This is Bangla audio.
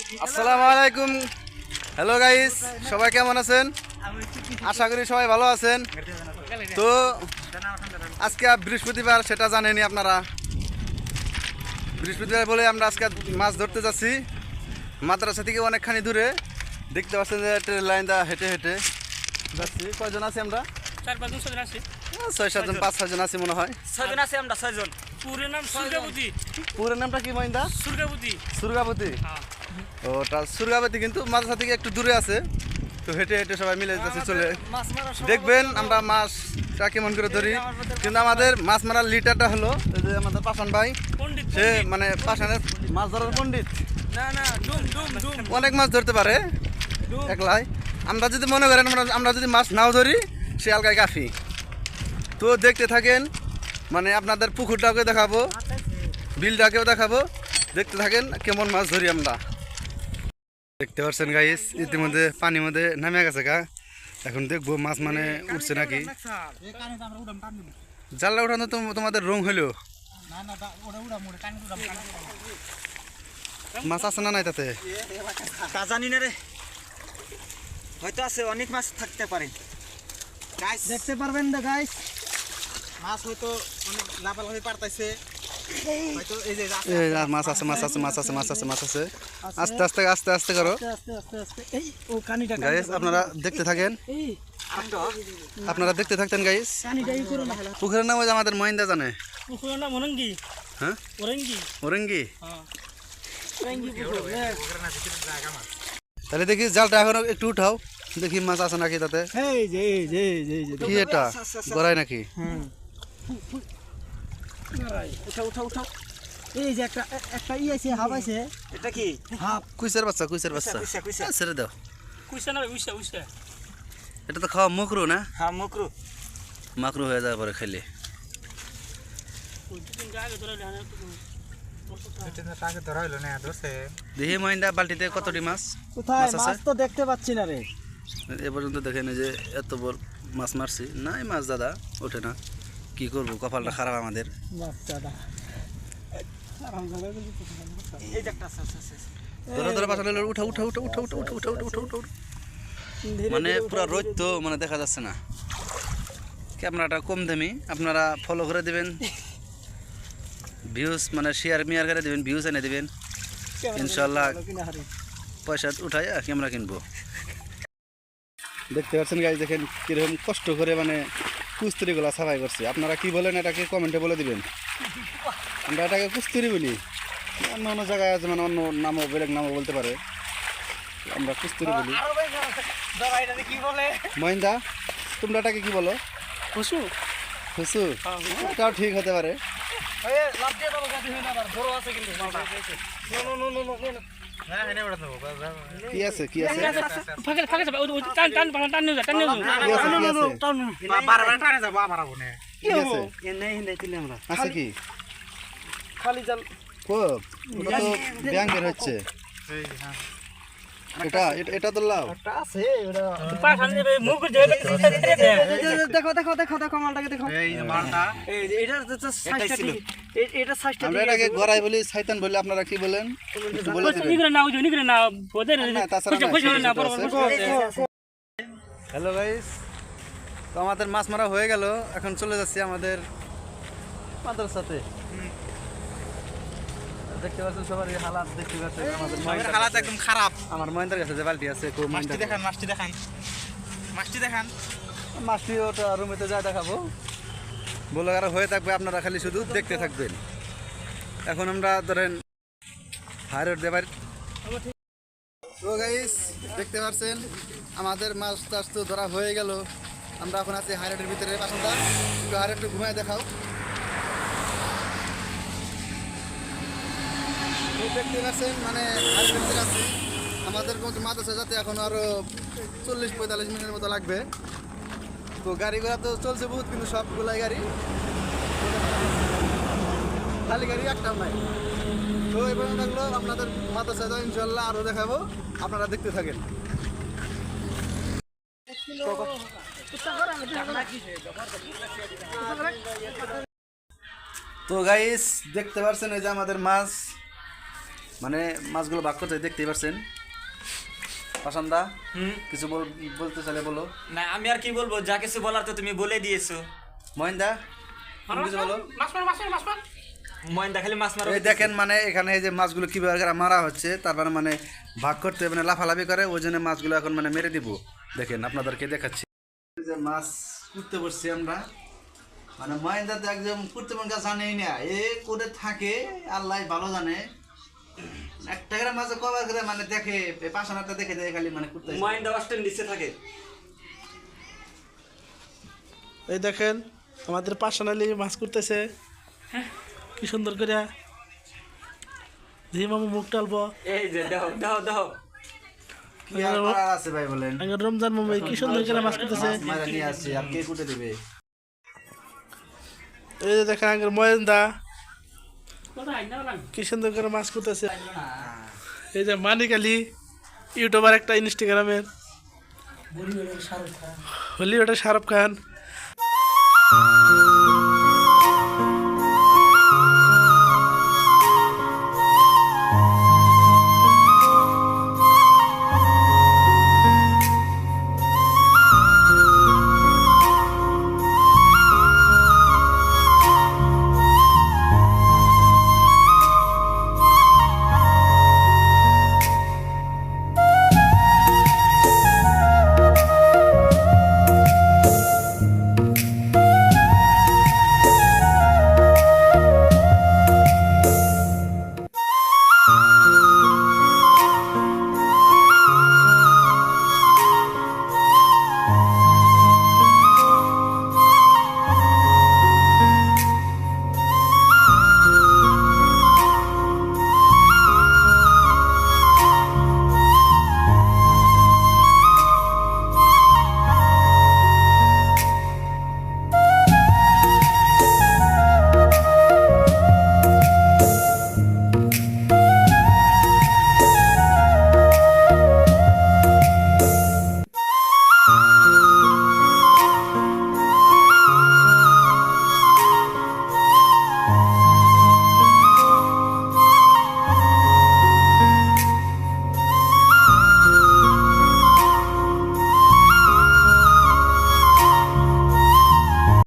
আসসালামু আলাইকুম। হ্যালো গাইস, সবাই কেমন আছেন? আশা করি সবাই ভালো আছেন। তো আজকে বৃহস্পতিবার, সেটা জানেনই আপনারা। বৃহস্পতিবার বলে আমরা আজকে মাছ ধরতে যাচ্ছি। মাদ্রাসা থেকে অনেকখানি দূরে, দেখতে পাচ্ছেন যে ট্রেন লাইন দা হেঁটে হেঁটে যাচ্ছি। কয়জন আছি আমরা? 4-5 জন আছি। 6-7 জন, 5-6 জন আছি মনে হয়। 6 জন আছি আমরা, 6 জন। পুরো নাম সুরগাবতী। পুরো নামটা কি মহিন্দা? সুরগাবতী। সুরগাবতী। ওটা সুরগাবতী কিন্তু মাদ্রাসা থেকে একটু দূরে আছে। তো হেঁটে হেঁটে সবাই মিলে যাচ্ছে চলে। দেখবেন আমরা মাছটা কেমন করে ধরি। কিন্তু আমাদের মাছ মারার লিটারটা হলো এই যে আমাদের পাশান ভাই, পণ্ডিত। সে মানে পাশানের মাছ ধরার পণ্ডিত। না না, ডুম ডুম ডুম। অনেক মাছ ধরতে পারে একলাই। আমরা যদি মনে করেন আমরা যদি মাছ নাও ধরি, সে আলগায় কাফি। তো দেখতে থাকেন, মানে আপনাদের পুকুরটাকে দেখাবো, বিলটাকেও দেখাবো। দেখতে থাকেন কেমন মাছ ধরি আমরা। দেখতে পাচ্ছেন গাইস, ইতিমধ্যে পানির মধ্যে নামে গেছে গা। এখন দেখবো মাছ মানে উঠছে নাকি। জালটা উঠানো তো তোমাদের রং হইলো, মাছ আছে না নাই তাতে? তা জানি না রে, হয়তো আছে, অনেক মাছ থাকতে পারে। গাইস দেখতে পারবেন না গাইস, মাছ হয়তো অনেক লাফালাফি পারতাইছে। হয়তো এই যে মাছ আছে, মাছ আছে, মাছ আছে, মাছ আছে, মাছ আছে। আস্তে আস্তে আস্তে আস্তে করো এই ও কানিটা গাইস, আপনারা দেখতে থাকেন। আপনারা দেখতে থাকতেন গাইস। কানিটাই করো না। পুকুরের নাম ওই যে আমাদের মহিন্দা জানে। পুকুরের নাম ওরঙ্গি। হ্যাঁ, ওরঙ্গি। ওরঙ্গি। হ্যাঁ, ওরঙ্গি পুকুর। তাহলে দেখি জালটা এখন একটু উঠাও, দেখি মাছ আছে নাকি তাতে। এই যে এই যে এই যে কি এটা গড়াই নাকি? হুম, উঠাও উঠাও উঠাও। এই যে একটা একটা ই আছে, হাফ আছে। এটা কি হাফ? কুইসের বাচ্চা, কুইসের বাচ্চা। ছেড়ে দাও, কুইসা না, উইসা উইসা। এটা তো খাওয়া মুকরু না? হ্যাঁ মকরু। মাকরু হয়ে যাবে পরে খাইলে। ওই দিন আগে ধরে লানা দেখি মহিন্দা বালতিতে কতটি মাছ? কোথায় মাছ আছে? মাছ তো দেখতে পাচ্ছি না রে। এ পর্যন্ত দেখেন যে এত বড় মাছ মারছি, নাই মাছ দাদা ওঠে না। কি করবো, কপালটা খারাপ আমাদের। বাচ্চাটা এই যে একটা আছে আছে। ধরে ধরে পাশে উঠা উঠা উঠা উঠা উঠা উঠা উঠা উঠা উঠা উঠা। মানে পুরো রোদ তো মানে দেখা যাচ্ছে না। ক্যামেরাটা কম দামি, আপনারা ফলো করে দেবেন, ভিউজ মানে শেয়ার মিয়ার করে দেবেন, ভিউজ এনে দেবেন। ইনশাল্লাহ পয়সা উঠাই ক্যামেরা কিনবো। দেখতে পাচ্ছেন গাইজ, দেখেন কিরকম কষ্ট করে মানে কুস্তুরিগুলা সাফাই করছে। আপনারা কি বলেন এটাকে কমেন্টে বলে দিবেন। আমরা এটাকে কুস্তুরি বলি, অন্য অন্য জায়গায় আছে মানে অন্য নামও বেলেগ নামও বলতে পারে, আমরা কুস্তুরি বলি। মহিন্দা, তোমরা এটাকে কি বলো? খুশু। খুশু, এটাও ঠিক হতে পারে। কি আছে কি আছে ফাঁকে ফাঁকে যাবে, ওই টান টান টান নিয়ে যা, টান নিয়ে যা। কি আছে? আছে কি খালি জাল খুব? ওটা তো ব্যাংকের হচ্ছে। এটা এটা তো লাভ। আছে ওটা। পাখান নেবে মুখ দিয়ে দেখো দেখো দেখো দেখো মালটাকে দেখো। এই যে মালটা, এই যে এটা তো সাইজটা ঠিক। এটা সাইজটা আমরা এটাকে গড়াই বলি, শয়তান বলি, আপনারা কি বলেন একটু বলে দিবেন। নিগরে না, ওই নিগরে না, ওদের না, তাছাড়া না, খুশি না, বড় হ্যালো গাইস, তো আমাদের মাছ মারা হয়ে গেল। এখন চলে যাচ্ছি আমাদের মাদ্রাসাতে। দেখতে পাচ্ছেন সবার এই হালাত, দেখতে পাচ্ছেন আমাদের সবার হালাত একদম খারাপ। আমার মহেন্দ্রের কাছে যে বালতি আছে, খুব মাছটি দেখান, মাছটি দেখান, মাছটি দেখান। মাছটি ওটা রুমেতে যা দেখাবো, বলার হয়ে থাকবে, আপনারা খালি শুধু দেখতে থাকবেন। এখন আমরা ধরেন হাইরোড দেবার। তো গাইস, দেখতে পাচ্ছেন আমাদের মাছ টাছ তো ধরা হয়ে গেল। আমরা এখন আছি হাইরোডের ভিতরে। পাশনটা একটু হাইরোডটা ঘুমায় দেখাও। দেখতে পাচ্ছেন মানে হাইরোডের ভিতরে আছি। আমাদের মতো মাদ্রাসা যাতে এখন আরো 40-45 মিনিটের মতো লাগবে। তো গাড়ি ঘোড়া তো চলছে বহুত, কিন্তু সবগুলাই গাড়ি, খালি গাড়ি একটাও নাই। তো এবার থাকলো আপনাদের মাদ্রাসা তো ইনশাল্লাহ আরো দেখাবো, আপনারা দেখতে থাকেন। তো গাইস, দেখতে পাচ্ছেন এই যে আমাদের মাছ মানে মাছগুলো ভাগ করতে দেখতেই পাচ্ছেন। পাশান্দা কিছু বলতে চাইলে বলো। না আমি আর কি বলবো, যা কিছু বলার তো তুমি বলে দিয়েছো। মহিন্দা তুমি কিছু বলো। ময়ন্দা খালি মাছ মারো। এই দেখেন মানে এখানে এই যে মাছগুলো কিভাবে করে মারা হচ্ছে, তারপরে মানে ভাগ করতে মানে লাফালাফি করে, ওই জন্য মাছগুলো এখন মানে মেরে দিব। দেখেন আপনাদেরকে দেখাচ্ছি। এই যে মাছ কুটতে বসছি আমরা, মানে মহিন্দা তো একদম কুটতে মন কাছে জানেই না, এ করে থাকে আল্লাহ ভালো জানে। একটা করে মাছ কবার করে মানে দেখে পাশানাটা দেখে দেখে খালি মানে কুটতে। ময়ন্দা অস্টেন নিচে থাকে। এই দেখেন আমাদের পাশানালি মাছ করতেছে কি সুন্দর করে। দেখি মামু মুখ টালবো। এই যে দাও দাও দাও। কি আর করার আছে ভাই বলেন। আগে রমজান মামু কি সুন্দর করে মাছ করতেছে। মাছ মারা নিয়ে আসছি, আর কে কুটে দিবে। এই যে দেখেন আগের ময়ন্দা কি সুন্দর করে মাছ করতেছে। এই যে মানিক আলী ইউটিউবার একটা, ইনস্টাগ্রামের হলি ওটা শাহরুখ খান।